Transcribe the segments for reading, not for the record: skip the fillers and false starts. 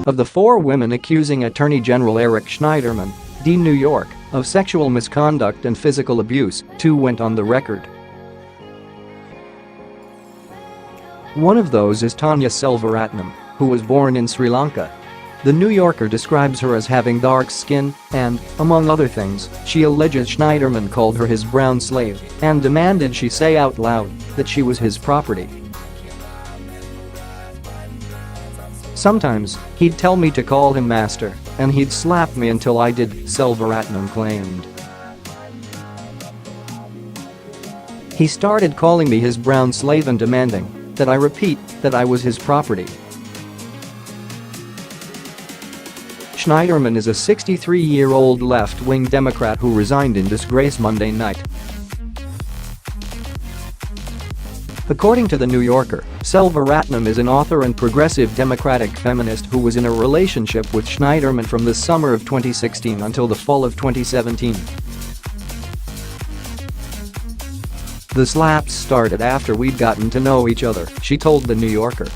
Of the 4 women accusing Attorney General Eric Schneiderman, D. New York, of sexual misconduct and physical abuse, 2 went on the record. One of those is Tanya Selvaratnam, who was born in Sri Lanka. The New Yorker describes her as having dark skin and, among other things, she alleges Schneiderman called her his brown slave and demanded she say out loud that she was his property. Sometimes, he'd tell me to call him master, and he'd slap me until I did, Selvaratnan claimed. He started calling me his brown slave and demanding that I repeat that I was his property. Schneiderman is a 63-year-old left-wing Democrat who resigned in disgrace Monday night. According to The New Yorker, Selvaratnam is an author and progressive Democratic feminist who was in a relationship with Schneiderman from the summer of 2016 until the fall of 2017. The slaps started after we'd gotten to know each other, she told The New Yorker.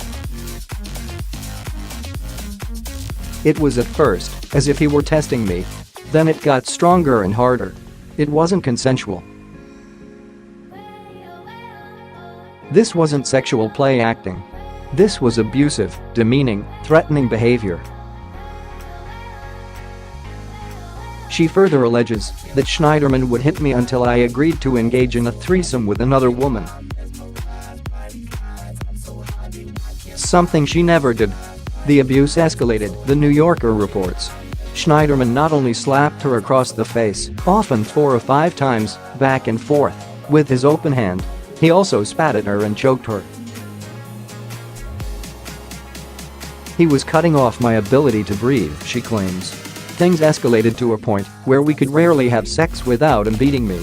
It was at first as if he were testing me. Then it got stronger and harder. It wasn't consensual. This wasn't sexual play acting. This was abusive, demeaning, threatening behavior. She further alleges that Schneiderman would hit me until I agreed to engage in a threesome with another woman. Something she never did. The abuse escalated, The New Yorker reports. Schneiderman not only slapped her across the face, often 4 or 5 times, back and forth, with his open hand, he also spat at her and choked her. He was cutting off my ability to breathe, she claims. Things escalated to a point where we could rarely have sex without him beating me.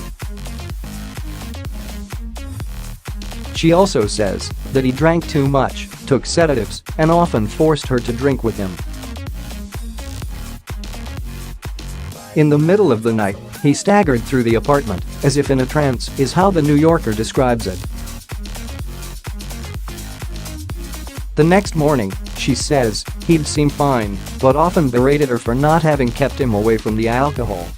She also says that he drank too much, took sedatives, and often forced her to drink with him. In the middle of the night, he staggered through the apartment, as if in a trance, is how The New Yorker describes it. The next morning, she says, he'd seem fine, but often berated her for not having kept him away from the alcohol.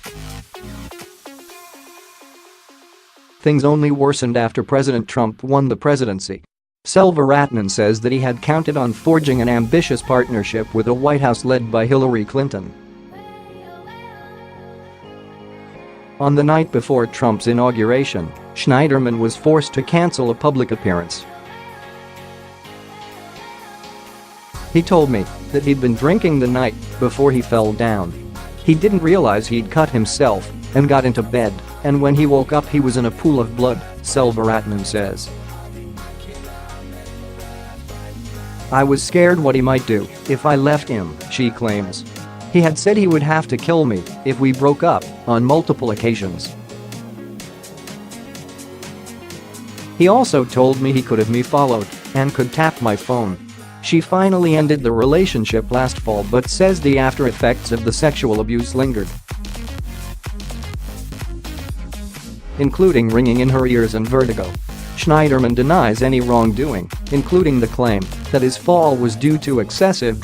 Things only worsened after President Trump won the presidency. Selvaratnan says that he had counted on forging an ambitious partnership with a White House led by Hillary Clinton. On the night before Trump's inauguration, Schneiderman was forced to cancel a public appearance. He told me that he'd been drinking the night before he fell down. He didn't realize he'd cut himself and got into bed, and when he woke up he was in a pool of blood, Selvaratnan says. I was scared what he might do if I left him, she claims. He had said he would have to kill me if we broke up on multiple occasions. He also told me he could have me followed and could tap my phone. She finally ended the relationship last fall but says the after effects of the sexual abuse lingered, including ringing in her ears and vertigo. Schneiderman denies any wrongdoing, including the claim that his fall was due to excessive